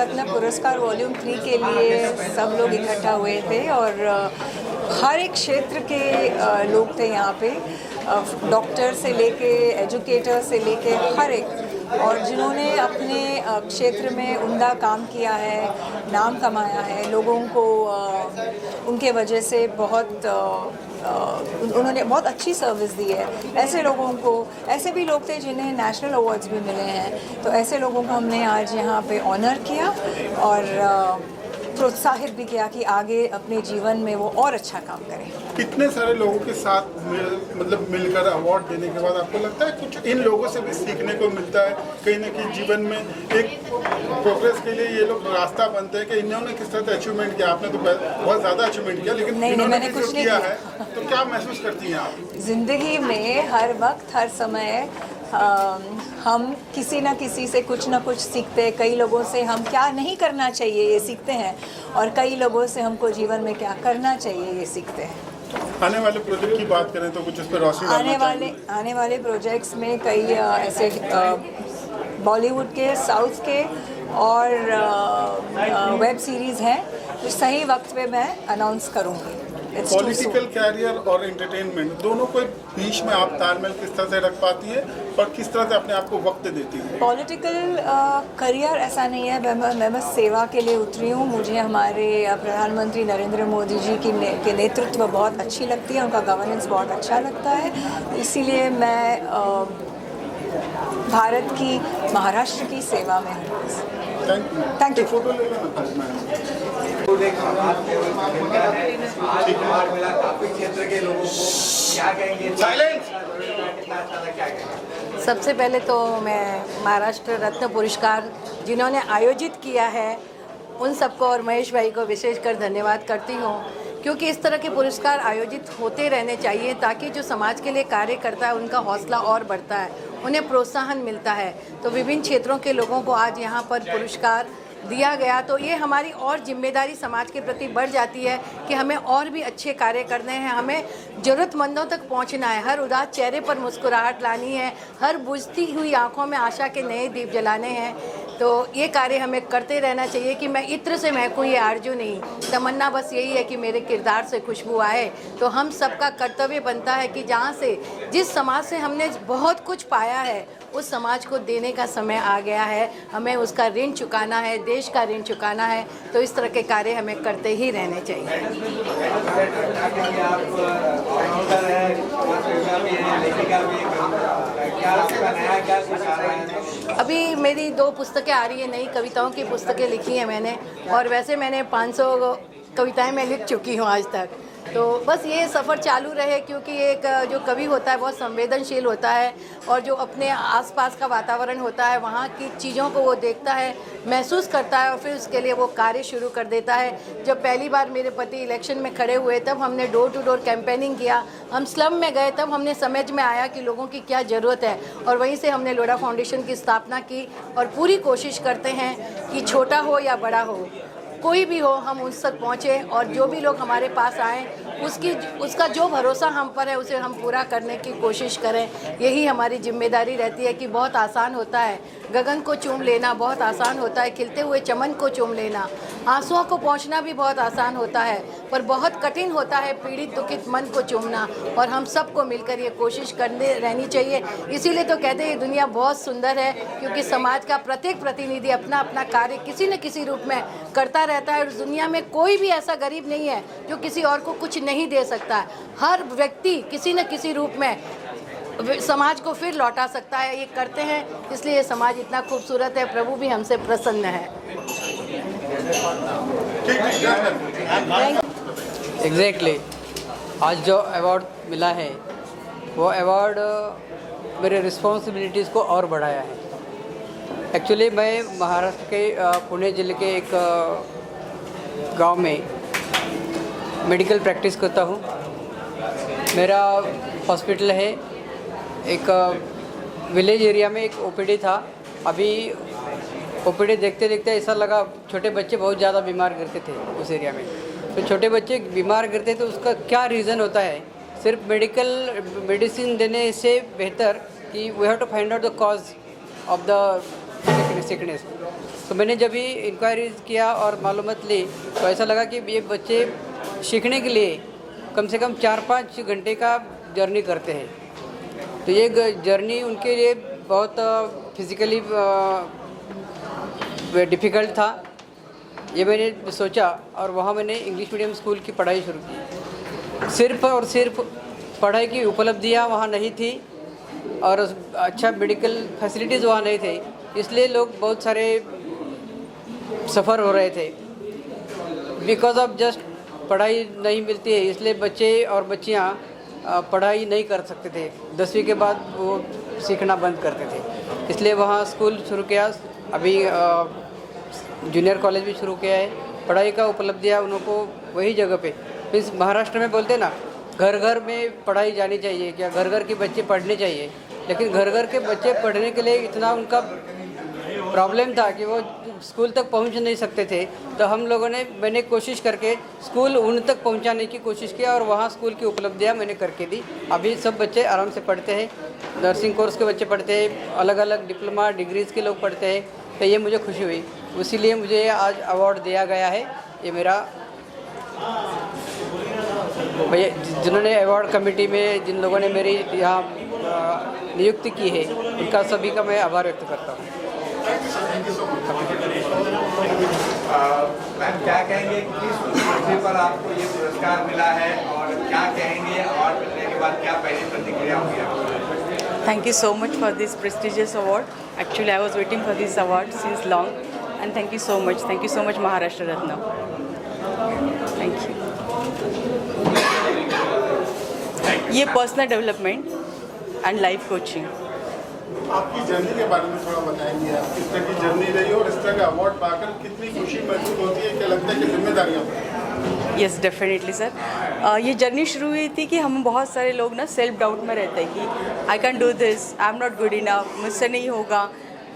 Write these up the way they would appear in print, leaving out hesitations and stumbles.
रत्न पुरस्कार वॉल्यूम 3 के लिए सब लोग इकट्ठा हुए थे और हर एक क्षेत्र के लोग थे यहाँ पे, डॉक्टर से लेके एजुकेटर से लेके हर एक, और जिन्होंने अपने क्षेत्र में उम्दा काम किया है, नाम कमाया है, लोगों को उनके वजह से बहुत उन्होंने बहुत अच्छी सर्विस दी है। ऐसे लोगों को, ऐसे भी लोग थे जिन्हें नेशनल अवार्ड्स भी मिले हैं, तो ऐसे लोगों को हमने आज यहाँ पे ऑनर किया और प्रोत्साहित भी किया कि आगे अपने जीवन में वो और अच्छा काम करें। इतने सारे लोगों के साथ मतलब मिलकर अवार्ड देने के बाद आपको लगता है कुछ इन लोगों से भी सीखने को मिलता है, कहीं ना कहीं जीवन में एक प्रोग्रेस के लिए ये लोग रास्ता बनते हैं कि इन्होंने किस तरह से अचीवमेंट किया? आपने तो बहुत ज़्यादा अचीवमेंट किया, लेकिन मैंने कुछ नहीं किया है, तो क्या महसूस करती हैं आप? जिंदगी में हर वक्त हर समय हम किसी न किसी से कुछ ना कुछ सीखते हैं। कई लोगों से हम क्या नहीं करना चाहिए ये सीखते हैं, और कई लोगों से हमको जीवन में क्या करना चाहिए ये सीखते हैं। आने वाले प्रोजेक्ट की बात करें तो कुछ उस पर रोशनी आने वाले प्रोजेक्ट्स में कई ऐसे बॉलीवुड के, साउथ के और वेब सीरीज़ हैं जो सही वक्त पे मैं अनाउंस करूँगी। पॉलिटिकल कैरियर और एंटरटेनमेंट दोनों को बीच में आप तालमेल किस तरह से रख पाती है और किस तरह से अपने आप को वक्त देती है? पॉलिटिकल करियर ऐसा नहीं है, मैं बस सेवा के लिए उतरी हूँ। मुझे हमारे प्रधानमंत्री नरेंद्र मोदी जी के नेतृत्व बहुत अच्छी लगती है, उनका गवर्नेंस बहुत अच्छा लगता है, इसीलिए मैं भारत की, महाराष्ट्र की सेवा में हूँ। Thank you. फोटो ले लेना। सबसे पहले तो मैं महाराष्ट्र रत्न पुरस्कार जिन्होंने आयोजित किया है उन सबको और महेश भाई को विशेषकर धन्यवाद करती हूँ, क्योंकि इस तरह के पुरस्कार आयोजित होते रहने चाहिए ताकि जो समाज के लिए कार्य करता है उनका हौसला और बढ़ता है, उन्हें प्रोत्साहन मिलता है। तो विभिन्न क्षेत्रों के लोगों को आज यहाँ पर पुरस्कार दिया गया, तो ये हमारी और जिम्मेदारी समाज के प्रति बढ़ जाती है कि हमें और भी अच्छे कार्य करने हैं, हमें ज़रूरतमंदों तक पहुंचना है, हर उदास चेहरे पर मुस्कुराहट लानी है, हर बुझती हुई आंखों में आशा के नए दीप जलाने हैं। तो ये कार्य हमें करते रहना चाहिए कि मैं इत्र से महकूँ, ये आरजू नहीं, तमन्ना बस यही है कि मेरे किरदार से खुशबू आए। तो हम सबका कर्तव्य बनता है कि जहाँ से, जिस समाज से हमने बहुत कुछ पाया है, उस समाज को देने का समय आ गया है, हमें उसका ऋण चुकाना है, देश का ऋण चुकाना है। तो इस तरह के कार्य हमें करते ही रहने चाहिए। अभी मेरी 2 पुस्तकें आ रही है, नई कविताओं की पुस्तकें लिखी हैं मैंने, और वैसे मैंने 500 कविताएं मैं लिख चुकी हूँ आज तक। तो बस ये सफ़र चालू रहे, क्योंकि एक जो कवि होता है बहुत संवेदनशील होता है, और जो अपने आसपास का वातावरण होता है वहाँ की चीज़ों को वो देखता है, महसूस करता है, और फिर उसके लिए वो कार्य शुरू कर देता है। जब पहली बार मेरे पति इलेक्शन में खड़े हुए तब हमने डोर टू डोर कैंपेनिंग किया, हम स्लम में गए, तब हमने समझ में आया कि लोगों की क्या ज़रूरत है, और वहीं से हमने लोढ़ा फाउंडेशन की स्थापना की। और पूरी कोशिश करते हैं कि छोटा हो या बड़ा हो, कोई भी हो, हम उस तक पहुँचे, और जो भी लोग हमारे पास आएँ उसका जो भरोसा हम पर है उसे हम पूरा करने की कोशिश करें। यही हमारी जिम्मेदारी रहती है कि बहुत आसान होता है गगन को चूम लेना, बहुत आसान होता है खिलते हुए चमन को चूम लेना, आंसुओं को पहुंचना भी बहुत आसान होता है, पर बहुत कठिन होता है पीड़ित दुखित मन को चूमना। और हम सबको मिलकर ये कोशिश करने रहनी चाहिए। इसीलिए तो कहते हैं ये दुनिया बहुत सुंदर है, क्योंकि समाज का प्रत्येक प्रतिनिधि अपना अपना कार्य किसी न किसी रूप में करता रहता है। और दुनिया में कोई भी ऐसा गरीब नहीं है जो किसी और को कुछ नहीं दे सकता है। हर व्यक्ति किसी न किसी रूप में समाज को फिर लौटा सकता है। ये करते हैं, इसलिए समाज इतना खूबसूरत है। प्रभु भी हमसे प्रसन्न है। एग्जैक्टली आज जो अवार्ड मिला है वो अवार्ड मेरे रिस्पॉन्सिबिलिटीज़ को और बढ़ाया है। एक्चुअली मैं महाराष्ट्र के पुणे ज़िले के एक गांव में मेडिकल प्रैक्टिस करता हूँ। मेरा हॉस्पिटल है, एक विलेज एरिया में एक ओपीडी था। अभी ओपीडी देखते देखते ऐसा लगा, छोटे बच्चे बहुत ज़्यादा बीमार करते थे उस एरिया में। तो छोटे बच्चे बीमार करते तो उसका क्या रीज़न होता है? सिर्फ मेडिसिन देने से बेहतर कि we have to find out the cause of the sickness. तो मैंने जब भी इंक्वायरी किया और मालूमात ली तो ऐसा लगा कि ये बच्चे सीखने के लिए कम से कम 4-5 घंटे का जर्नी करते हैं। तो ये जर्नी उनके लिए बहुत फिज़िकली डिफ़िकल्ट था। ये मैंने सोचा और वहाँ मैंने इंग्लिश मीडियम स्कूल की पढ़ाई शुरू की। सिर्फ़ और सिर्फ पढ़ाई की उपलब्धियाँ वहाँ नहीं थी और अच्छा मेडिकल फैसिलिटीज़ वहाँ नहीं थे, इसलिए लोग बहुत सारे सफ़र हो रहे थे। बिकॉज ऑफ जस्ट पढ़ाई नहीं मिलती है, इसलिए बच्चे और बच्चियाँ पढ़ाई नहीं कर सकते थे। 10वीं के बाद वो सीखना बंद करते थे, इसलिए वहाँ स्कूल शुरू किया। अभी जूनियर कॉलेज भी शुरू किया है। पढ़ाई का उपलब्धियाँ उनको वही जगह पे, मीन्स महाराष्ट्र में बोलते ना घर घर में पढ़ाई जानी चाहिए, क्या घर घर के बच्चे पढ़ने चाहिए, लेकिन घर घर के बच्चे पढ़ने के लिए इतना उनका प्रॉब्लम था कि वो स्कूल तक पहुंच नहीं सकते थे। तो हम लोगों ने मैंने कोशिश करके स्कूल उन तक पहुंचाने की कोशिश किया और वहाँ स्कूल की उपलब्धियाँ मैंने करके दी। अभी सब बच्चे आराम से पढ़ते हैं, नर्सिंग कोर्स के बच्चे पढ़ते हैं, अलग अलग डिप्लोमा डिग्रीज़ के लोग पढ़ते हैं। तो ये मुझे खुशी हुई, इसीलिए मुझे आज अवार्ड दिया गया है। ये मेरा भैया जिन्होंने अवार्ड कमेटी में जिन लोगों ने मेरी यहाँ नियुक्ति की है, उनका सभी का मैं आभार व्यक्त करता हूँ। मैम क्या कहेंगे, किस मुद्दे पर आपको ये पुरस्कार मिला है और क्या कहेंगे अवार्ड मिलने के बाद क्या पहली प्रतिक्रिया होगी आपकी? Thank you so much for this prestigious award. Actually, I was waiting for this award since long, and thank you so much. Thank you so much, Maharashtra Ratna. Thank you. ये personal development and life coaching. आपकी journey के बारे में थोड़ा बताएंगे, आप किस तरह की जर्नी रही और इस तरह का अवार्ड पाकर कितनी खुशी महसूस होती है, क्या लगता है कि जिम्मेदारियाँ? Yes definitely sir. ये जर्नी शुरू हुई थी कि हम बहुत सारे लोग ना सेल्फ डाउट में रहते हैं कि I can do this, I am not good enough, मुझसे नहीं होगा।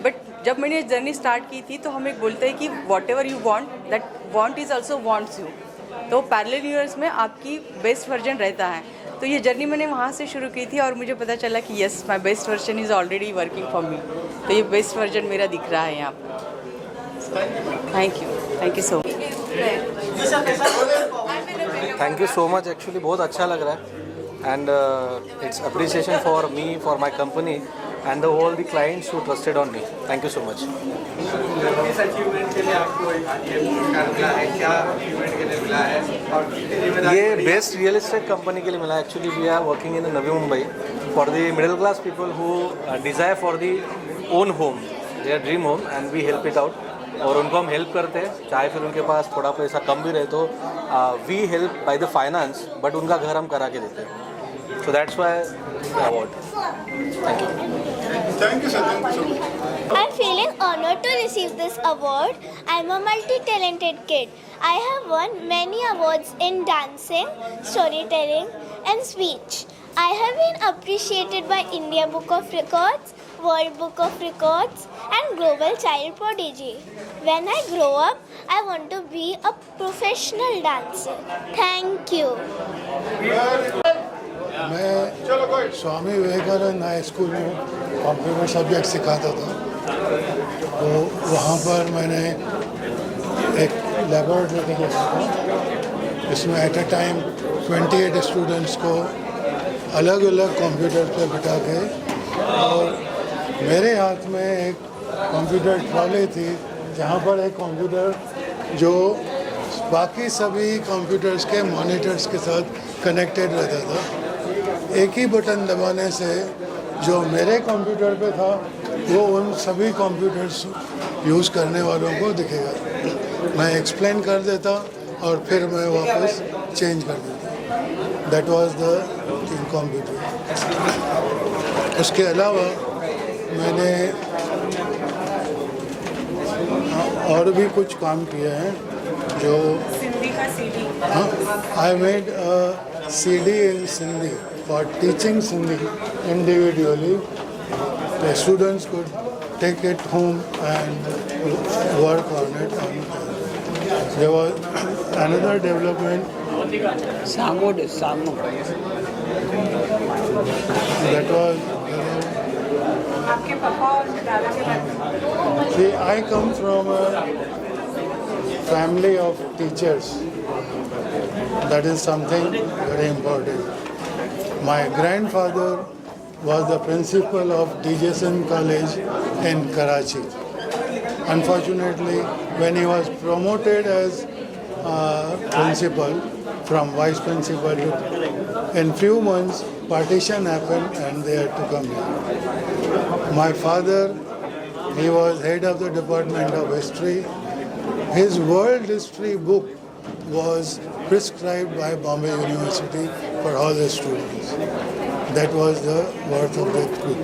बट जब मैंने जर्नी स्टार्ट की थी तो हम एक बोलते हैं कि what ever you want, that want is also wants you. तो पैरेलल यूनिवर्स में आपकी बेस्ट वर्जन रहता है। तो ये जर्नी मैंने वहाँ से शुरू की थी और मुझे पता चला कि yes my best version is already working for me. तो ये बेस्ट वर्जन मेरा दिख रहा है यहाँ पर। Thank you so much. Thank you so much. Actually बहुत अच्छा लग रहा है and it's appreciation for me, for my company and the whole the clients who trusted on me. Thank you so much. किस अचीवमेंट के लिए आपको ये पुरस्कार मिला है, क्या अचीवमेंट के लिए मिला है और कितनी जिम्मेदारी? ये बेस्ट रियल एस्टेट कंपनी के लिए मिला है। Actually we are working in Navi Mumbai for the middle class people who desire for the own home, their dream home, and we help it out. और उनको हम हेल्प करते हैं, चाहे फिर उनके पास थोड़ा पैसा कम भी रहे तो we help by the finance, but उनका घर हम करा के देते हैं। So that's why the award. Thank you. Thank you, sir. Thank you so much. I'm feeling honored to receive this award. I'm a multi-talented kid. I have won many awards in dancing, storytelling, and speech. I have been appreciated by India Book of Records, World Book of Records, and Global Child Prodigy. When I grow up, I want to be a professional dancer. Thank you. मैं Swami Vivekananda high school में computer subject सिखाता था। तो वहाँ पर मैंने एक laboratory देखा था, इसमें एट अ टाइम 28 स्टूडेंट्स को अलग अलग कंप्यूटर पे बिठा के, और मेरे हाथ में एक कंप्यूटर ट्रॉली थी जहाँ पर एक कंप्यूटर जो बाकी सभी कंप्यूटर्स के मॉनिटर्स के साथ कनेक्टेड रहता था। एक ही बटन दबाने से जो मेरे कंप्यूटर पे था वो उन सभी कंप्यूटर्स यूज़ करने वालों को दिखेगा। मैं एक्सप्लेन कर देता और फिर मैं वापस चेंज कर देता। That was the computer. उसके अलावा मैंने और भी कुछ काम किए हैं जो सिंधी का CD. I made CD in Sindhi for teaching Sindhi individually. The students could take it home and work on it. And there was another development. That was आपके पापा और दादा के बारे में? See, I come from a family of teachers. That is something very important. My grandfather was the principal of DJSN College in Karachi. Unfortunately, when he was promoted as principal from vice principal, in few months partition happened and they had to come here. My father, he was head of the Department of History. His world history book was prescribed by Bombay University for all the students. That was the worth of that book.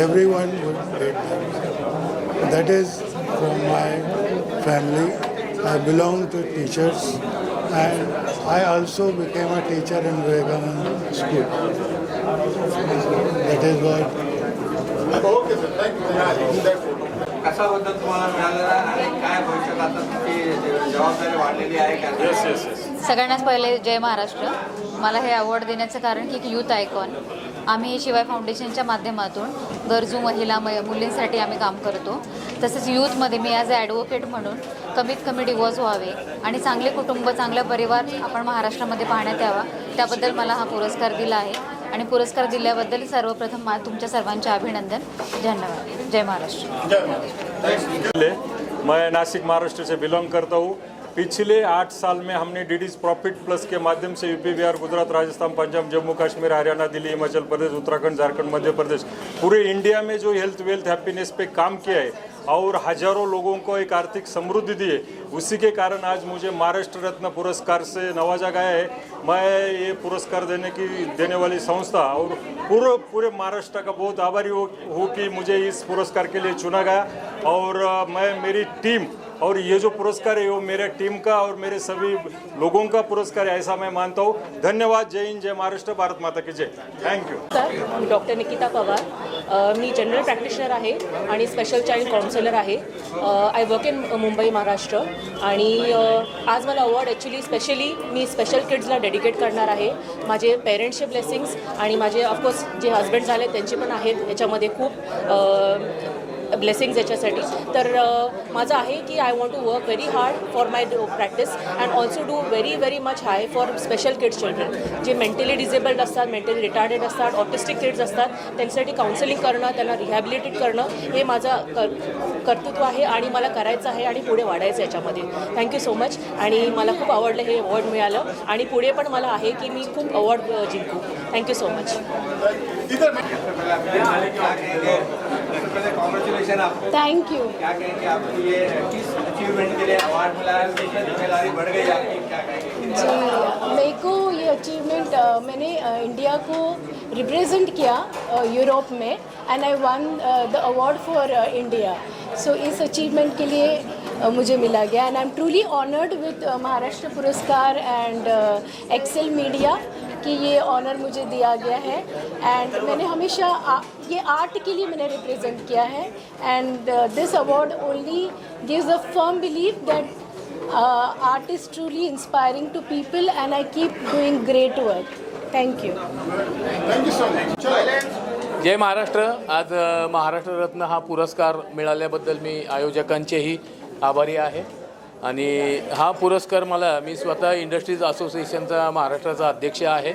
Everyone would get that. That is from my family. I belong to teachers and I also became a teacher in Vivekananda School. That is what. Okay sir, thank you. कसा बदल तुम्हाला मिळालेला आणि काय भविष्यात आता तुमची जबाबदारी वाढलेली आहे का? सगळ्यांनाच पहिले जय महाराष्ट्र. मला हे अवॉर्ड देण्याचं कारण की एक यूथ आयकॉन आम्ही शिवाय फाउंडेशनच्या माध्यमातून गरजू महिला मुलींसाठी आम्ही काम करतो. तसेच यूथमध्ये मी ॲज अ ॲडव्होकेट म्हणून कमीत कमी डिवोर्स व्हावे आणि चांगले कुटुंब चांगला परिवार आपण महाराष्ट्रामध्ये पाहण्यात यावा त्याबद्दल मला हा पुरस्कार दिला आहे आणि पुरस्कार दिल्याबद्दल सर्वप्रथम तुमच्या सर्वांचे अभिनंदन. धन्यवाद. जय महाराष्ट्र. मैं नासिक महाराष्ट्र से बिलोंग करता हूँ. पिछले 8 साल में हमने डीडीज प्रॉफिट प्लस के माध्यम से यूपी बिहार गुजरात राजस्थान पंजाब जम्मू कश्मीर हरियाणा दिल्ली हिमाचल प्रदेश उत्तराखंड झारखंड मध्य प्रदेश पूरे इंडिया में जो हेल्थ वेल्थ हैप्पीनेस पे काम किया है और हजारों लोगों को एक आर्थिक समृद्धि दी है. उसी के कारण आज मुझे महाराष्ट्र रत्न पुरस्कार से नवाजा गया है. मैं ये पुरस्कार देने वाली संस्था और पूरे महाराष्ट्र का बहुत आभारी हूँ कि मुझे इस पुरस्कार के लिए चुना गया. और मैं मेरी टीम और ये जो पुरस्कार है वो मेरे टीम का और मेरे सभी लोगों का पुरस्कार है ऐसा मैं मानता हूँ. धन्यवाद. जय हिंद, जय महाराष्ट्र, भारत माता की जय. थँक्यू. मी डॉक्टर निकिता पवार. मी जनरल प्रॅक्टिशनर आहे आणि स्पेशल चाइल्ड काउन्सिलर आहे. I work in Mumbai Maharashtra आणि आज मला अवॉर्ड ॲक्च्युली स्पेशली मी स्पेशल किड्सला डेडिकेट करणार आहे. माझे पेरेंट्सचे ब्लेसिंग्स आणि माझे ऑफकोर्स जे हजबंड झाले त्यांचे पण आहेत याच्यामध्ये खूप ब्लेसिंग्स याच्यासाठी. तर माझं आहे की I want to work very hard for my practice and also do very much high for special kids children जे मेंटली डिसेबल्ड असतात, मेंटली रिटार्डेड असतात, ऑटिस्टिक किड्स असतात. त्यांच्यासाठी काउन्सिलिंग करणं, त्यांना रिहॅबिलिटेट करणं हे माझं कर्तृत्व आहे आणि मला करायचं आहे आणि पुढे वाढायचं याच्यामध्ये. Thank you so much. आणि मला खूप आवडलं हे अवॉर्ड मिळालं आणि पुढे पण मला आहे की मी खूप अवॉर्ड जिंकू. Thank you so much. कॉन्ग्रेचुलेशन आपको. Thank you. क्या कहेंगे आपको ये किस अचीवमेंट के लिए अवार्ड मिला है? जिम्मेदारी बढ़ गई आपकी, क्या कहेंगे? जी, मेरे को ये अचीवमेंट मैंने इंडिया को रिप्रेजेंट किया यूरोप में and I won the award for India. So इस अचीवमेंट के लिए मुझे मिला गया and I am truly honoured with Maharashtra पुरस्कार एंड एक्सेल मीडिया कि ये ऑनर मुझे दिया गया है. एंड मैंने हमेशा ये आर्ट के लिए मैंने रिप्रेजेंट किया है and this award only gives a firm believe that art is truly inspiring to people and I keep doing great work. Thank you. Thank you so much. जय महाराष्ट्र. आज महाराष्ट्र रत्न हा पुरस्कार मिळाल्याबद्दल मी आयोजकांचेही आभारी आहे. आणि हा पुरस्कार मी स्वतः इंडस्ट्रीज असोसिएशनचा महाराष्ट्राचा अध्यक्ष आहे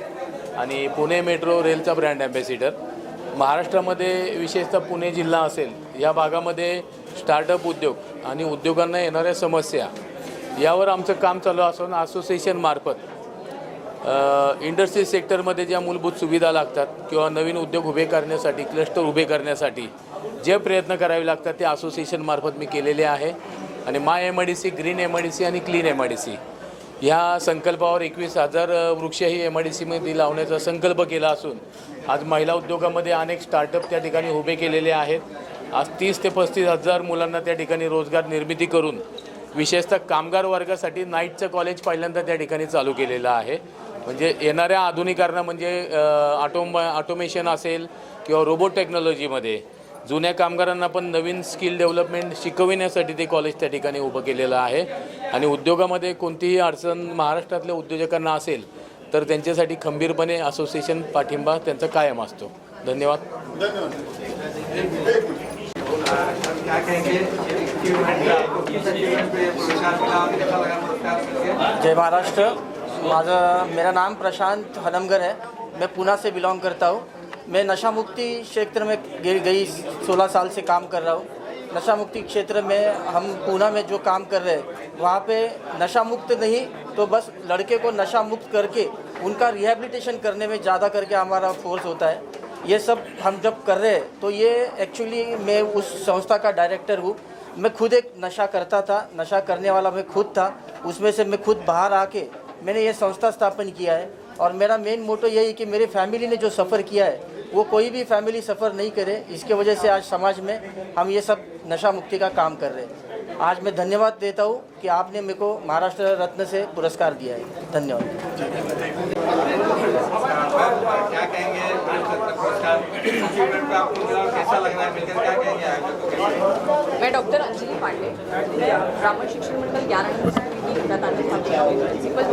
आणि पुणे मेट्रो रेलचा ब्रँड ॲम्बॅसिडर. महाराष्ट्रामध्ये विशेषतः पुणे जिल्हा असेल या भागामध्ये स्टार्टअप उद्योग आणि उद्योगांना येणाऱ्या समस्या यावर आमचं काम चालू असून असोसिएशनमार्फत इंडस्ट्री सेक्टरमध्ये ज्या मूलभूत सुविधा लागतात किंवा नवीन उद्योग उभे करण्यासाठी क्लस्टर उभे करण्यासाठी जे प्रयत्न करावे लागतात ते असोसिएशनमार्फत मी केलेले आहे. आणि माय MIDC, ग्रीन MIDC आणि क्लीन MIDC ह्या संकल्पावर 21,000 वृक्षही MIDCमध्ये लावण्याचा संकल्प केला असून आज महिला उद्योगामध्ये अनेक स्टार्टअप त्या ठिकाणी उभे केलेले आहेत. आज 30 ते 35,000 मुलांना त्या ठिकाणी रोजगार निर्मिती करून विशेषतः कामगार वर्गासाठी नाईटचं कॉलेज पहिल्यांदा त्या ठिकाणी चालू केलेलं आहे. म्हणजे येणाऱ्या आधुनिकरणं म्हणजे ऑटोमेशन असेल किंवा रोबोट टेक्नॉलॉजीमध्ये जुन्या कामगारांना पण नवीन स्किल डेव्हलपमेंट शिकविण्यासाठी ते कॉलेज त्या ठिकाणी उभं केलेलं आहे. आणि उद्योगामध्ये कोणतीही अडचण महाराष्ट्रातल्या उद्योजकांना असेल तर त्यांच्यासाठी खंबीरपणे असोसिएशन पाठिंबा त्यांचा कायम असतो. धन्यवाद. क्या कहेंगे पुरस्कार मिला और कैसा लगा पुरस्कार मिलकर? जय महाराष्ट्र। मेरा नाम प्रशांत हनमगर है। मैं पूना से बिलोंग करता हूँ। मैं नशा मुक्ति क्षेत्र में गई 16 साल से काम कर रहा हूँ। नशा मुक्ति क्षेत्र में हम पूना में जो काम कर रहे हैं वहाँ पे नशा मुक्त नहीं तो बस लड़के को नशा मुक्त करके उनका रिहैबिलिटेशन करने में ज़्यादा करके हमारा फोर्स होता है। ये सब हम जब कर रहे हैं तो ये एक्चुअली मैं उस संस्था का डायरेक्टर हूँ। मैं खुद एक नशा करता था, नशा करने वाला मैं खुद था। उसमें से मैं खुद बाहर आके मैंने ये संस्था स्थापन किया है और मेरा मेन मोटो यही है कि मेरी फैमिली ने जो सफ़र किया है वो कोई भी फैमिली सफ़र नहीं करे। इसके वजह से आज समाज में हम ये सब नशा मुक्ति का काम कर रहे हैं। आज मैं धन्यवाद देता हूँ कि आपने मेरे को महाराष्ट्र रत्न से पुरस्कार दिया है। धन्यवाद। क्या कहेंगे पुरस्कार आपको मिला और कैसा लग रहा है मिलकर? क्या कहेंगे? मैं डॉक्टर अंजलि पांडे, ब्राह्मण शिक्षण मंडल ज्ञानानंद स्कूल की प्रिंसिपल।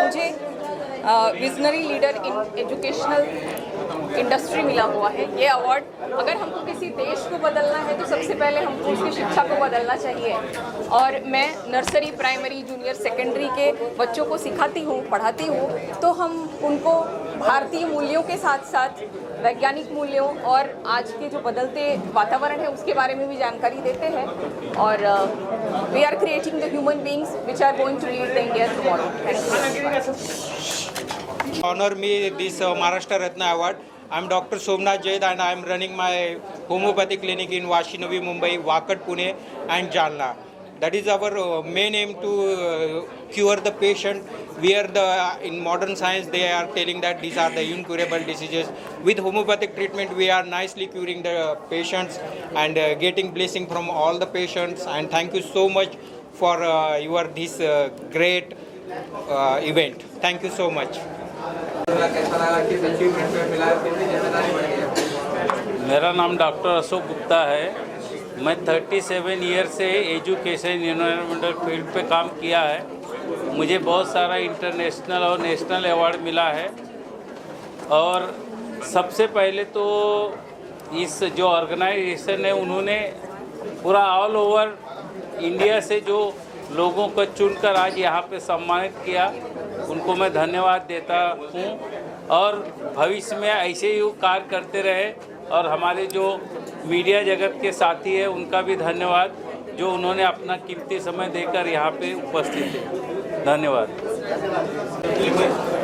मुझे visionary leader in educational industry मिला हुआ है। ये अवार्ड अगर हमको किसी देश को बदलना है तो सबसे पहले हमको उसकी शिक्षा को बदलना चाहिए। और मैं नर्सरी, प्राइमरी, जूनियर, सेकेंडरी के बच्चों को सिखाती हूँ, पढ़ाती हूँ। तो हम उनको भारतीय मूल्यों के साथ साथ वैज्ञानिक मूल्यों और आज के जो बदलते वातावरण है उसके बारे में भी जानकारी देते हैं। और we are creating the human beings which are going to lead the India tomorrow. Thank you. Honor me this Maharashtra Ratna Award. I am Dr. Somnath Jaid and I am running my homeopathy clinic in Vashi, Navi Mumbai, Wakat, Pune and Jalna. That is our main aim to cure the patient, where in modern science they are telling that these are the incurable diseases. With homeopathic treatment we are nicely curing the patients and getting blessing from all the patients. And thank you so much for your this great event. Thank you so much. मेरा नाम doctor Ashok Gupta है। मैं 37 year से education environmental field पे काम किया है। मुझे बहुत सारा इंटरनेशनल और नेशनल अवार्ड मिला है। और सबसे पहले तो इस जो ऑर्गेनाइजेशन है उन्होंने पूरा ऑल ओवर इंडिया से जो लोगों को चुनकर आज यहाँ पे सम्मानित किया, उनको मैं धन्यवाद देता हूँ। और भविष्य में ऐसे ही कार्य करते रहे। और हमारे जो मीडिया जगत के साथी हैं उनका भी धन्यवाद, जो उन्होंने अपना कीमती समय देकर यहाँ पे उपस्थित थे। धन्यवाद।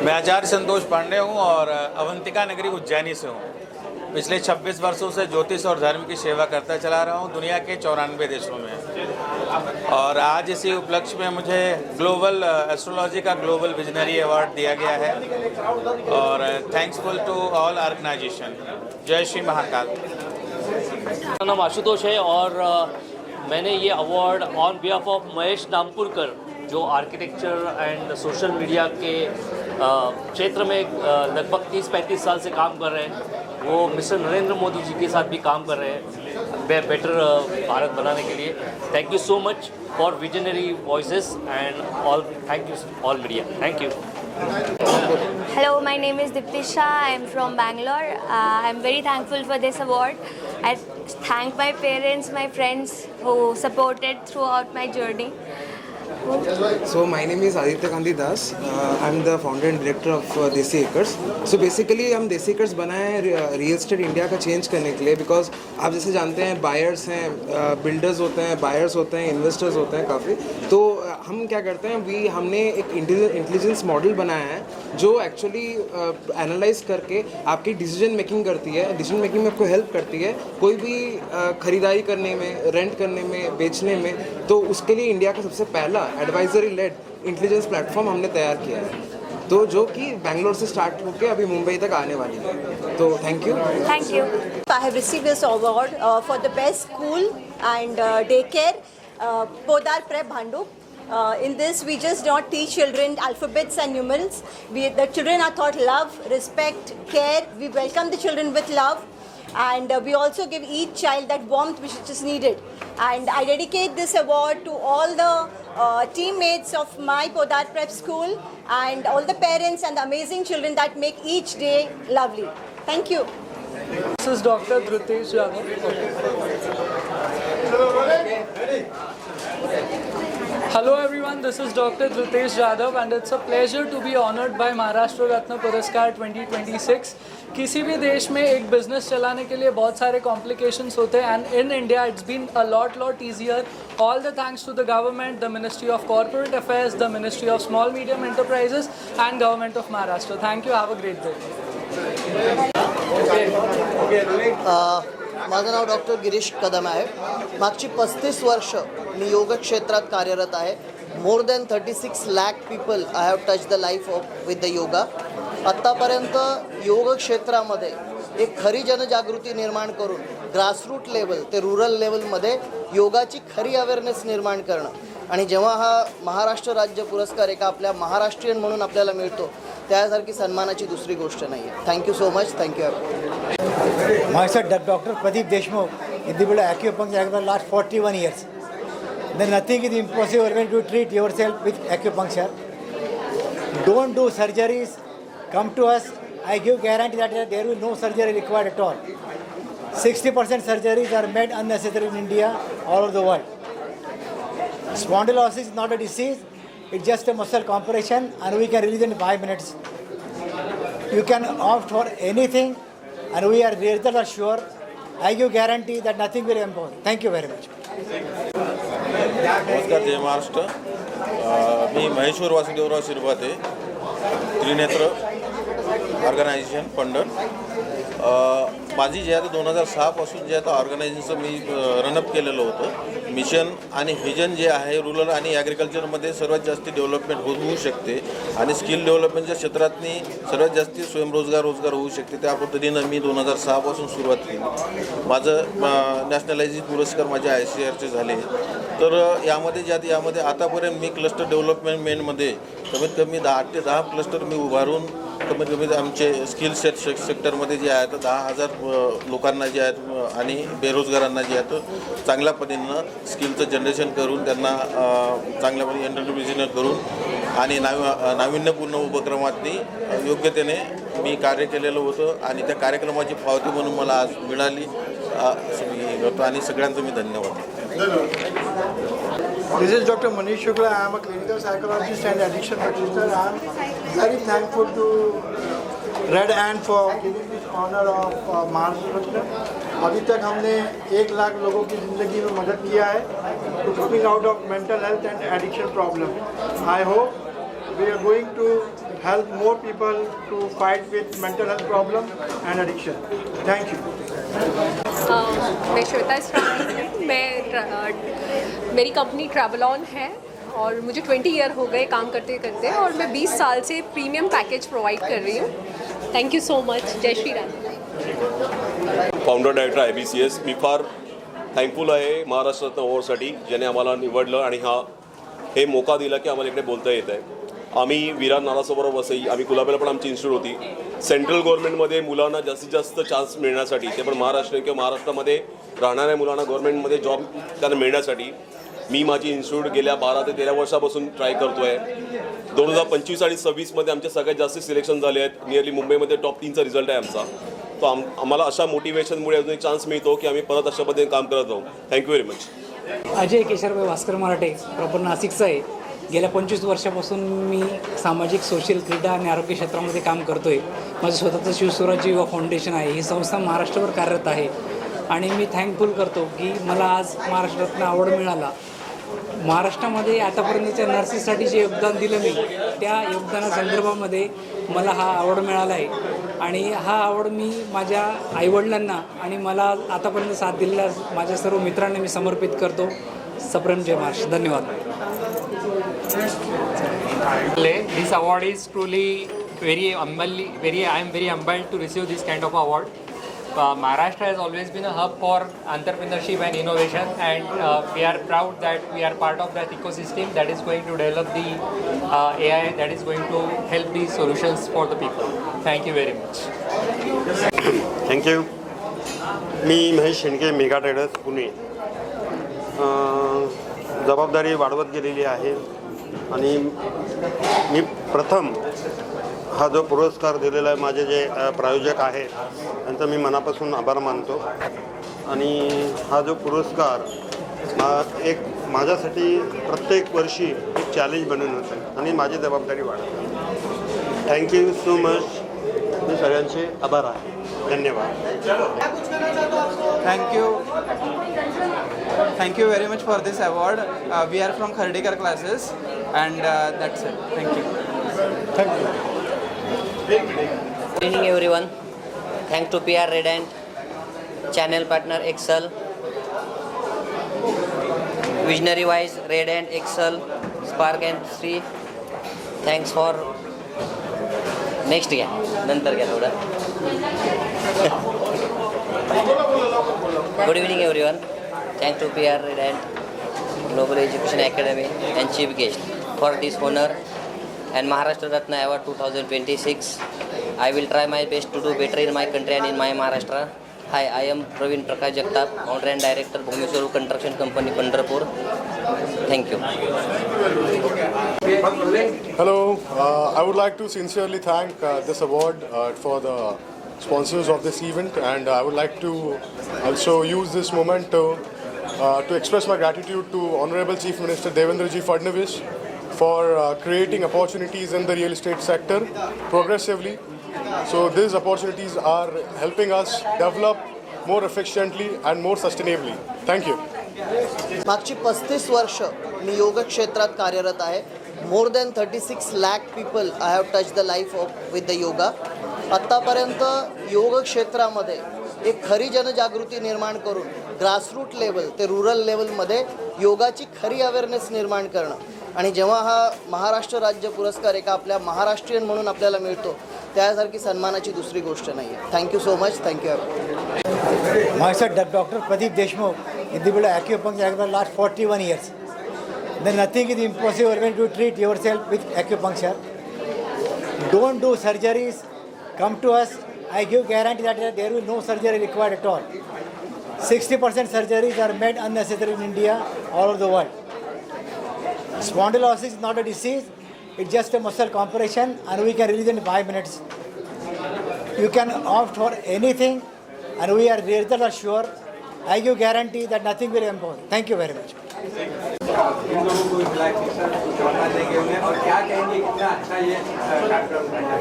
मैं आचार्य संतोष पांडे हूँ और अवंतिका नगरी उज्जैनी से हूँ। पिछले 26 वर्षों से ज्योतिष और धर्म की सेवा करता चला रहा हूँ दुनिया के 94 देशों में। और आज इसी उपलक्ष्य में मुझे ग्लोबल एस्ट्रोलॉजी का ग्लोबल विजनरी अवार्ड दिया गया है। और थैंक्सफुल टू ऑल ऑर्गेनाइजेशन। जय श्री महाकाल। मेरा नाम आशुतोष है और मैंने ये award on behalf of Mahesh Nampurkar, जो आर्किटेक्चर एंड सोशल मीडिया के क्षेत्र में लगभग 30-35 साल से काम कर रहे हैं। वो मिस्टर नरेंद्र मोदी जी के साथ भी काम कर रहे हैं बेटर भारत बनाने के लिए। Thank you so much for visionary voices and all. Thank you all media. Thank you. Hello, my name is Dipti Shah. I am from Bangalore. I am very thankful for this award. I thank my parents, my friends who supported throughout my journey. So my name is Aditya Gandhi Das. I'm the founder and director of Desi Acres. So basically हम Desi Acres बनाए हैं real estate India का change करने के लिए, because आप जैसे जानते हैं बायर्स हैं, बिल्डर्स होते हैं, बायर्स होते हैं, इन्वेस्टर्स होते हैं काफ़ी। तो हम क्या करते हैं, हमने एक इंटेलिजेंस मॉडल बनाया है जो एक्चुअली एनालाइज करके आपकी डिसीजन मेकिंग करती है, डिसीजन मेकिंग में आपको हेल्प करती है कोई भी ख़रीदारी करने में, रेंट करने में, बेचने में। तो उसके लिए इंडिया का सबसे पहला एडवाइजरी लेड इंटेलिजेंस प्लेटफॉर्म हमने तैयार किया है, तो जो कि बेंगलोर से स्टार्ट होकर अभी मुंबई तक आने वाली है। तो thank you. Thank you. I have received this award for the best school and daycare, Podar Prep Bhandup. In this, we just don't teach children alphabets and numerals. The children are taught love, respect, care. We welcome the children with love. And we also give each child that warmth which is needed. And I dedicate this award to all the teammates of my Podar Prep School and all the parents and the amazing children that make each day lovely. Thank you. This is Dr. Dhrutesh Yadav. Hello everyone, this is Dr. Dhrutesh Yadav and it's a pleasure to be honored by Maharashtra Ratna Puraskar 2026. किसी भी देश में एक business चलाने के लिए बहुत सारे कॉम्प्लिकेशंस होते हैं and in India it's been a lot easier. All the thanks to the government, the Ministry of Corporate Affairs, the Ministry of Small Medium Enterprises and Government of Maharashtra. Thank you. Have a great day. माझं नाव doctor Girish कदम आहे. मागची 35 वर्ष मी योग क्षेत्रात कार्यरत आहे. More than 36 lakh people I have touch the life of with the yoga. आत्तापर्यंत योग क्षेत्रामध्ये एक खरी जनजागृती निर्माण करून ग्रासरूट लेवल ते रुरल लेवलमध्ये योगाची खरी अवेअरनेस निर्माण करणं आणि जेव्हा हा महाराष्ट्र राज्य पुरस्कार एका आपल्या महाराष्ट्रीयन म्हणून आपल्याला मिळतो त्यासारखी सन्मानाची दुसरी गोष्ट नाही आहे. Thank you so much. Thank you. Myself, Dr. Pradeep Deshmukh, in the field of acupuncture for the last 41 years. Then nothing is impossible when you treat yourself with acupuncture. Don't do surgeries. Come to us. I give guarantee that there will no surgery required at all. 60% surgeries are made unnecessary in India, all over the world. Spondylosis is not a disease. It's just a muscle compression and we can release it in 5 minutes. You can opt for anything and we are result sure. I give guarantee that nothing will happen. Thank you very much. नमस्कार. जय महाराष्ट्र. मी Maheshwar Vasudevrao Shirbhate, Trinetra organisation funder. माझी जे आहे 2006 पासून जे आहे ऑर्गनायझेशनचं मी run up केलेलं होतं. Mission आणि vision जे आहे रुरल आणि ॲग्रिकल्चरमध्ये सर्वात जास्त डेव्हलपमेंट होऊ शकते आणि स्किल डेव्हलपमेंटच्या क्षेत्रातनी सर्वात जास्त स्वयंरोजगार होऊ शकते. त्या पद्धतीनं मी 2006 पासून सुरुवात केली. माझं नॅशनलायझेशन पुरस्कार माझ्या ICARचे झाले. तर यामध्ये आतापर्यंत मी क्लस्टर डेव्हलपमेंटमध्ये कमीत कमी 8 ते 10 क्लस्टर मी उभारून कमीत कमी आमचे स्किल सेक्टरमध्ये जे आहेत 10,000 लोकांना जे आहेत आणि बेरोजगारांना जे आहेत चांगल्या पद्धतीनं स्किलचं जनरेशन करून त्यांना चांगल्या पद्धतीने एंटरप्रिन्योरशिप करून आणि नाविन्यपूर्ण उपक्रमातनी योग्यतेने मी कार्य केलेलं होतं आणि त्या कार्यक्रमाची पावती म्हणून मला आज मिळाली असं मी करतो आणि सगळ्यांचं मी धन्यवाद. This is Dr. Manish Shukla. I am a clinical psychologist and addiction practitioner. I am very thankful to Red Ant for giving this honor of Maharashtra. अभी तक हमने 1 लाख लोगों की ज़िंदगी में मदद किया है to coming out of mental health and addiction problem. I hope we are going to help more people to fight with mental health problem and addiction. Thank you. मैं श्वेता इस्रानी, मेरी कंपनी ट्रैवलॉन है और मुझे 20 ईयर हो गए काम करते करते और मैं 20 साल से प्रीमियम पैकेज प्रोवाइड कर रही हूँ. Thank you so much. जय Shri Ram. Founder director IBCS. मी फार थँकफुल आहे महाराष्ट्र रत्न अवॉर्डसाठी ज्याने आम्हाला निवडलं आणि हे मोका दिला की आम्हाला इकडे बोलता येत आहे. आम्ही विराट नालासोबत वसई आम्ही कुलाब्याला पण आमची इन्स्टिट्यूट होती. सेंट्रल गव्हर्नमेंटमध्ये मुलांना जास्तीत जास्त चान्स मिळण्यासाठी ते पण महाराष्ट्र किंवा महाराष्ट्रामध्ये राहणाऱ्या मुलांना गव्हर्नमेंटमध्ये जॉब त्यांना मिळण्यासाठी मी माझी इन्स्टिट्यूट गेल्या 12 ते 13 वर्षापासून ट्राय करतो आहे. 2025 आणि 26मध्ये आमचे सगळ्यात जास्त सिलेक्शन झाले आहेत. नियरली मुंबईमध्ये टॉप 3चा रिझल्ट आहे आमचा. तो आम्हाला अशा मोटिवेशनमुळे अजून एक चान्स मिळतो की आम्ही परत अशा पद्धतीने काम करत राहू. Thank you very much. Ajay Kesharbhai Bhaskar Marathe, proper नाशिकचा आहे. गेल्या 25 वर्षापासून मी सामाजिक सोशल क्रीडा आणि आरोग्य क्षेत्रामध्ये काम करतो आहे. माझं स्वतःचं शिवस्वराज्य युवा फाउंडेशन आहे. ही संस्था महाराष्ट्रभर कार्यरत आहे आणि मी थँकफुल करतो की मला आज महाराष्ट्र रत्न अवॉर्ड मिळाला. महाराष्ट्रामध्ये आतापर्यंतच्या नर्सेससाठी जे योगदान दिलं मी त्या योगदानासंदर्भामध्ये मला हा अवॉर्ड मिळाला आहे आणि हा अवॉर्ड मी माझ्या आईवडिलांना आणि मला आतापर्यंत साथ दिलेल्या माझ्या सर्व मित्रांना मी समर्पित करतो. सप्रेम जय महाराष्ट्र. धन्यवाद. This award is truly I am very humbled to receive this kind of award. Maharashtra has always been a hub for entrepreneurship and innovation, and we are proud that we are part of that ecosystem that is going to develop the AI that is going to help these solutions for the people. Thank you very much. Thank you. मी Mahesh Shendke, mega traders Pune. जबाबदारी वाढवत गेलेली आहे. आणि मी प्रथम हा जो पुरस्कार दिलेला आहे माझे जे प्रायोजक आहेत त्यांचा मी मनापासून आभार मानतो. आणि हा जो पुरस्कार एक माझ्यासाठी प्रत्येक वर्षी एक चॅलेंज बनून होतं आणि माझी जबाबदारी वाढते. Thank you so much. मी सगळ्यांचे आभार आहे. धन्यवाद. Thank you very much for this award. We are from Khardikar classes and that's it. Thank you. Good evening everyone. Thanks to PR Red Ant, channel partner Excel, Visionary Wise, Red Ant, Excel, Spark and Sri. Thanks for next घ्या नंतर घ्या थोडं. Good evening everyone. Thanks to PR Red Ant, Global Education Academy and Chief Guest for this honor and Maharashtra Ratna Award 2026. I will try my best to do better in my country and in my Maharashtra. Hi, I am Praveen Prakash Jagtap, Founder and Director, Bhumiswarup Construction Company, Pandharpur. Thank you. Hello, I would like to sincerely thank this award for the sponsors of this event, and I would like to also use this moment to express my gratitude to Honorable Chief Minister Devendra Ji Fadnavis for creating opportunities in the real estate sector progressively. So these opportunities are helping us develop more efficiently and more sustainably. Thank you. मागची 35 वर्ष मी योग क्षेत्रात कार्यरत आहे. More than 36 lakh people I have touch the life of with the yoga. आत्तापर्यंत योग क्षेत्रामध्ये एक खरी जनजागृती निर्माण करून ग्रासरूट लेवल ते रुरल लेवलमध्ये योगाची खरी अवेअरनेस निर्माण करणं. आणि जेव्हा हा महाराष्ट्र राज्य पुरस्कार एका आपल्या महाराष्ट्रीयन म्हणून आपल्याला मिळतो त्यासारखी सन्मानाची दुसरी गोष्ट नाही आहे. Thank you so much. Thank you. Myself, Dr. Pradeep Deshmukh, in the acupuncture for the last 41 years. Then nothing is impossible when you treat yourself with acupuncture. Don't do surgeries. Come to us. I give guarantee that there will be no surgery required at all. 60% surgeries are made unnecessary in India, all over the world. Spondylosis is not a disease. It's just a muscle compression and we can release it in 5 minutes. You can opt for anything and we are result assured. I give guarantee that nothing will impose. Thank you very much. इन लोगों को शुभकामनाएं देंगे उन्हें और क्या कहेंगे कितना अच्छा ये कार्यक्रम है.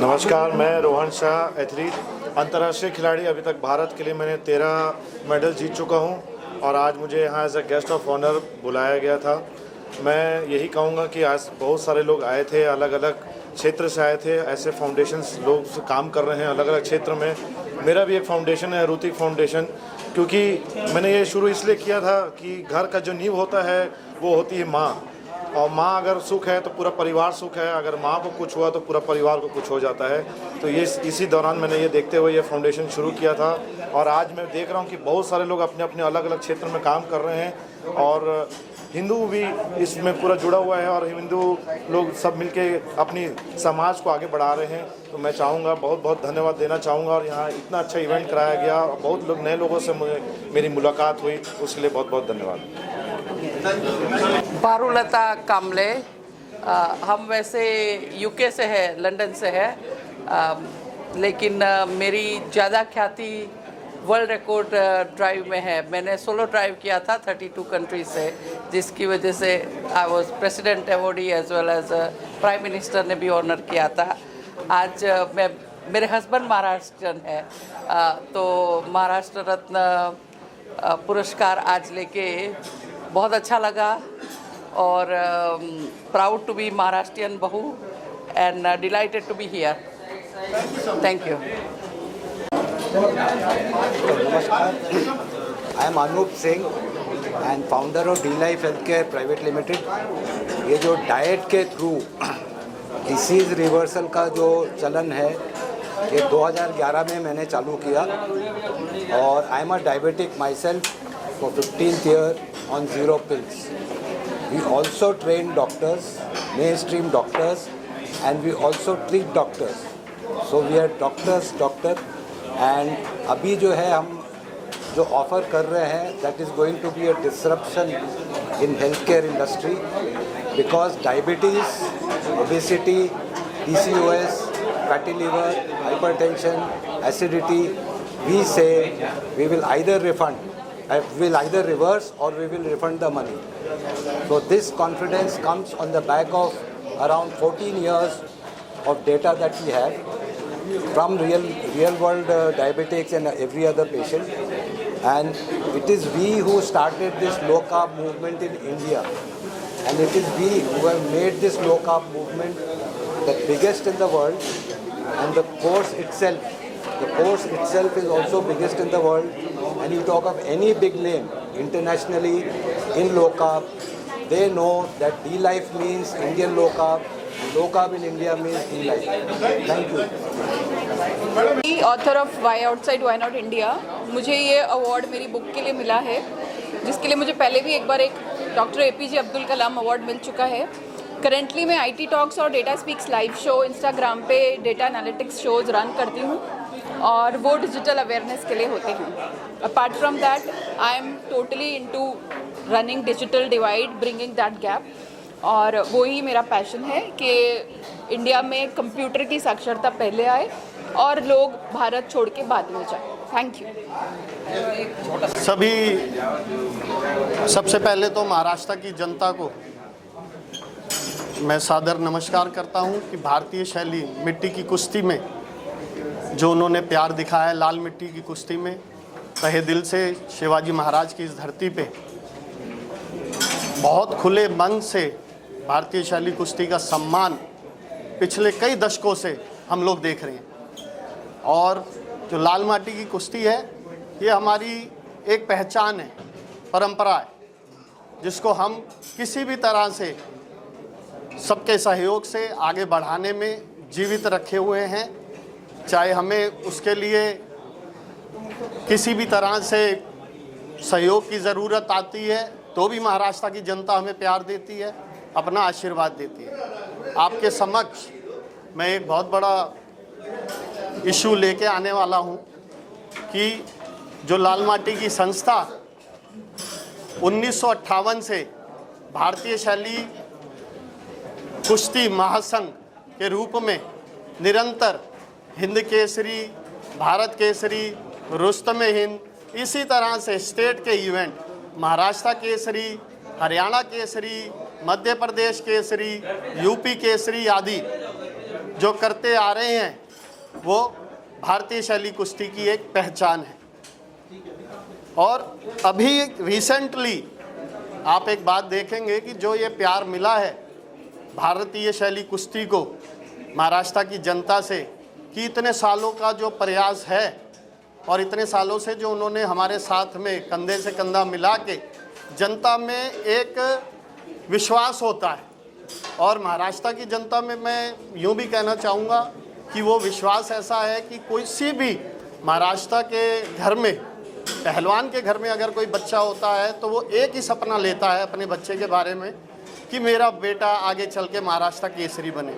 नमस्कार, मैं रोहन शाह, एथलीट, अंतर्राष्ट्रीय खिलाड़ी. अभी तक भारत के लिए मैंने 13 मेडल जीत चुका हूं और आज मुझे यहाँ as a guest of honour बुलाया गया था. मैं यही कहूँगा कि आज बहुत सारे लोग आए थे, अलग अलग क्षेत्र से आए थे. ऐसे फाउंडेशंस लोग काम कर रहे हैं अलग अलग क्षेत्र में. मेरा भी एक फाउंडेशन है, ऋतिक फाउंडेशन, क्योंकि मैंने ये शुरू इसलिए किया था कि घर का जो नींव होता है वो होती है माँ, और माँ अगर सुख है तो पूरा परिवार सुख है. अगर माँ को कुछ हुआ तो पूरा परिवार को कुछ हो जाता है. तो ये इसी दौरान मैंने ये देखते हुए ये फाउंडेशन शुरू किया था और आज मैं देख रहा हूँ कि बहुत सारे लोग अपने अपने अलग अलग क्षेत्र में काम कर रहे हैं और हिंदू भी इसमें पूरा जुड़ा हुआ है और हिंदू लोग सब मिलके अपनी समाज को आगे बढ़ा रहे हैं. तो मैं चाहूँगा, बहुत बहुत धन्यवाद देना चाहूँगा. और यहाँ इतना अच्छा इवेंट कराया गया और बहुत लोग नए लोगों से मेरी मुलाकात हुई, उसके लिए बहुत बहुत धन्यवाद. पारुलता कामले. हम वैसे यूके से है, लंदन से है, लेकिन मेरी ज़्यादा ख्याति वर्ल्ड रिकॉर्ड ड्राइव में है. मैंने सोलो ड्राइव किया था 32 कंट्रीज से, जिसकी वजह से I was president awardee as well as prime minister ने भी ऑनर किया था. आज मैं, मेरे हस्बैंड महाराष्ट्रन है, तो महाराष्ट्र रत्न पुरस्कार आज लेके बहुत अच्छा लगा और प्राउड टू बी महाराष्ट्रियन बहू and delighted to be here. Thank you. नमस्कार, I am Anup Singh and founder of D life health care private limited. ये जो डाइट के थ्रू डिसीज़ रिवर्सल का जो चलन है ये 2011 में मैंने चालू किया और I am a diabetic my self for 15th year on 0 pills. We also train doctors, mainstream doctors, and we also treat doctors. So we are doctor. And अभी जो है हम जो ऑफर कर रहे हैं that is going to be a disruption in health care industry because diabetes, obesity, PCOS, fatty liver, hypertension, acidity, we say we will either reverse or we will refund the money. So this confidence comes on the back of around 14 years of data that we have from real world diabetics and every other patient. And it is we who started this low carb movement in India. And it is we who have made this low carb movement the biggest in the world. And the course itself is also biggest in the world. And you talk of any big name internationally in low carb, they know that D-Life means Indian low carb in India means D-Life. Thank you. Author of why outside why not India, मुझे ये award मेरी book के लिए मिला है, जिसके लिए मुझे पहले भी एक बार एक doctor APJ Abdul Kalam award मिल चुका है। करेंटली मैं IT टॉक्स और data speaks live show Instagram पे डेटा एनालिटिक्स शोज़ रन करती हूँ और वो डिजिटल अवेयरनेस के लिए होते हैं। Apart from that I am totally into running digital divide, bringing that gap, और वो ही मेरा पैशन है कि इंडिया में कंप्यूटर की साक्षरता पहले आए और लोग भारत छोड़ के बाद में जाए। Thank you. सबसे पहले तो महाराष्ट्र की जनता को मैं सादर नमस्कार करता हूं कि भारतीय शैली मिट्टी की कुश्ती में जो उन्होंने प्यार दिखाया, लाल मिट्टी की कुश्ती में तहे दिल से शिवाजी महाराज की इस धरती पे बहुत खुले मन से भारतीय शैली कुश्ती का सम्मान पिछले कई दशकों से हम लोग देख रहे हैं। और जो लाल माटी की कुश्ती है ये हमारी एक पहचान है, परंपरा है, जिसको हम किसी भी तरह से सबके सहयोग से आगे बढ़ाने में जीवित रखे हुए हैं। चाहे हमें उसके लिए किसी भी तरह से सहयोग की ज़रूरत आती है तो भी महाराष्ट्र की जनता हमें प्यार देती है, अपना आशीर्वाद देती है। आपके समक्ष मैं एक बहुत बड़ा इशू लेके आने वाला हूं कि जो लाल माटी की संस्था 1958 से भारतीय शैली कुश्ती महासंघ के रूप में निरंतर हिंद केसरी, भारत केसरी, रुस्तम हिंद, इसी तरह से स्टेट के इवेंट महाराष्ट्र केसरी, हरियाणा केसरी, मध्य प्रदेश केसरी, यूपी केसरी आदि जो करते आ रहे हैं वो भारतीय शैली कुश्ती की एक पहचान है। और अभी रिसेंटली आप एक बात देखेंगे कि जो ये प्यार मिला है भारतीय शैली कुश्ती को महाराष्ट्र की जनता से, कि इतने सालों का जो प्रयास है और इतने सालों से जो उन्होंने हमारे साथ में कंधे से कंधा मिला के जनता में एक विश्वास होता है। और महाराष्ट्र की जनता में मैं यूँ भी कहना चाहूँगा कि वो विश्वास ऐसा है कि किसी भी महाराष्ट्र के घर में, पहलवान के घर में अगर कोई बच्चा होता है तो वो एक ही सपना लेता है अपने बच्चे के बारे में कि मेरा बेटा आगे चल के महाराष्ट्र केसरी बने,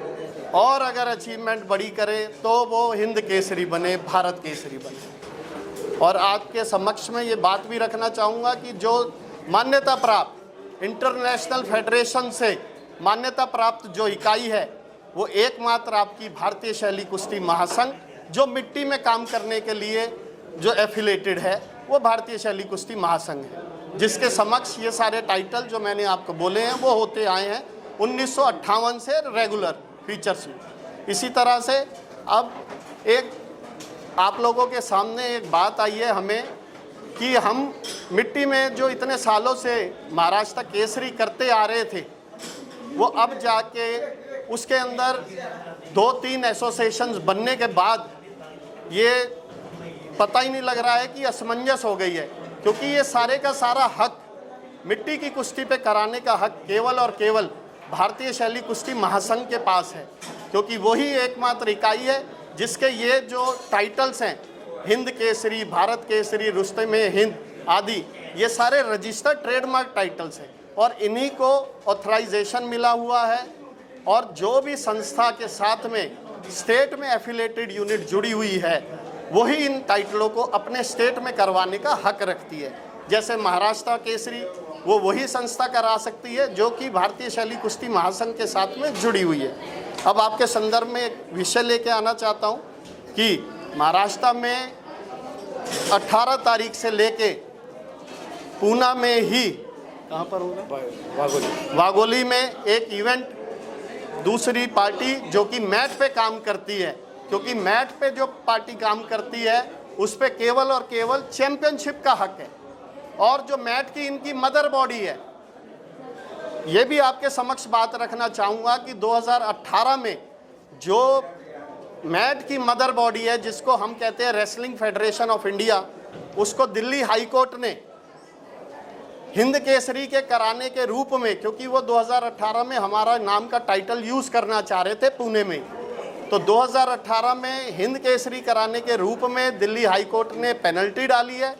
और अगर अचीवमेंट बड़ी करे तो वो हिंद केसरी बने, भारत केसरी बने। और आपके समक्ष में ये बात भी रखना चाहूँगा कि जो मान्यता प्राप्त इंटरनेशनल फेडरेशन से मान्यता प्राप्त जो इकाई है वो एकमात्र आपकी भारतीय शैली कुश्ती महासंघ, जो मिट्टी में काम करने के लिए जो एफिलेटेड है वो भारतीय शैली कुश्ती महासंघ है, जिसके समक्ष ये सारे टाइटल जो मैंने आपको बोले हैं वो होते आए हैं 1958 से रेगुलर फीचर्स में। इसी तरह से अब एक आप लोगों के सामने एक बात आई है हमें कि हम मिट्टी में जो इतने सालों से महाराष्ट्र केसरी करते आ रहे थे वो अब जाके उसके अंदर 2-3 एसोसिएशंस बनने के बाद ये पता ही नहीं लग रहा है कि असमंजस हो गई है, क्योंकि ये सारे का सारा हक मिट्टी की कुश्ती पे कराने का हक केवल और केवल भारतीय शैली कुश्ती महासंघ के पास है, क्योंकि वही एकमात्र इकाई है जिसके ये जो टाइटल्स हैं हिंद केसरी, भारत केसरी, रुस्तम हिंद आदि, ये सारे रजिस्टर्ड ट्रेडमार्क टाइटल्स हैं और इन्हीं को ऑथराइजेशन मिला हुआ है। और जो भी संस्था के साथ में स्टेट में एफिलेटेड यूनिट जुड़ी हुई है वही इन टाइटलों को अपने स्टेट में करवाने का हक रखती है। जैसे महाराष्ट्र केसरी वो वही संस्था करा सकती है जो कि भारतीय शैली कुश्ती महासंघ के साथ में जुड़ी हुई है। अब आपके संदर्भ में एक विषय लेके आना चाहता हूँ कि महाराष्ट्र में 18 तारीख से लेके पूना में ही, कहाँ पर होगा, वाघोली में एक इवेंट, दूसरी पार्टी जो कि मैट पे काम करती है, क्योंकि मैट पे जो पार्टी काम करती है उस पे केवल और केवल चैंपियनशिप का हक है। और जो मैट की इनकी मदर बॉडी है, ये भी आपके समक्ष बात रखना चाहूँगा कि 2018 में जो मैट की मदर बॉडी है, जिसको हम कहते हैं रेसलिंग फेडरेशन ऑफ इंडिया, उसको दिल्ली हाई कोर्ट ने हिंद केसरी के कराने के रूप में, क्योंकि वो 2018 में हमारा नाम का टाइटल यूज़ करना चाह रहे थे पुणे में, तो 2018 में हिंद केसरी कराने के रूप में दिल्ली हाई कोर्ट ने पेनल्टी डाली है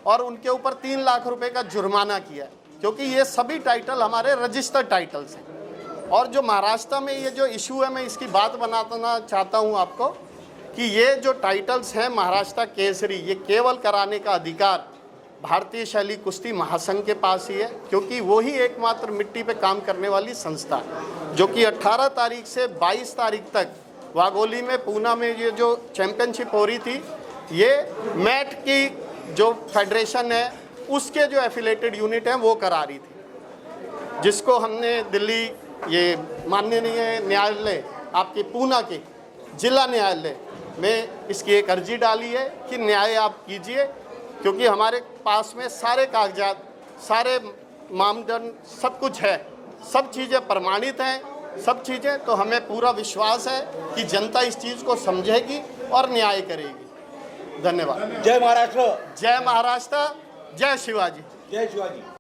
और उनके ऊपर 3 लाख रुपए का जुर्माना किया है, क्योंकि ये सभी टाइटल हमारे रजिस्टर्ड टाइटल्स हैं। और जो महाराष्ट्र में ये जो इशू है, मैं इसकी बात बनाना चाहता हूँ आपको कि ये जो टाइटल्स हैं महाराष्ट्र केसरी, ये केवल कराने का अधिकार भारतीय शैली कुश्ती महासंघ के पास ही है, क्योंकि वो ही एकमात्र मिट्टी पे काम करने वाली संस्था है जो कि 18 तारीख से 22 तारीख तक वाघोली में, पूना में ये जो चैंपियनशिप हो रही थी, ये मैट की जो फेडरेशन है उसके जो एफिलेटेड यूनिट हैं वो करा रही थी, जिसको हमने दिल्ली ये माननीय न्यायालय आपके पूना के जिला न्यायालय में इसकी एक अर्जी डाली है कि न्याय आप कीजिए, क्योंकि हमारे पास में सारे कागजात, सारे मानदंड, सब कुछ है, सब चीज़ें प्रमाणित हैं, सब चीज़ें, तो हमें पूरा विश्वास है कि जनता इस चीज़ को समझेगी और न्याय करेगी। धन्यवाद। जय महाराष्ट्र, जय महाराष्ट्र, जय शिवाजी, जय शिवाजी।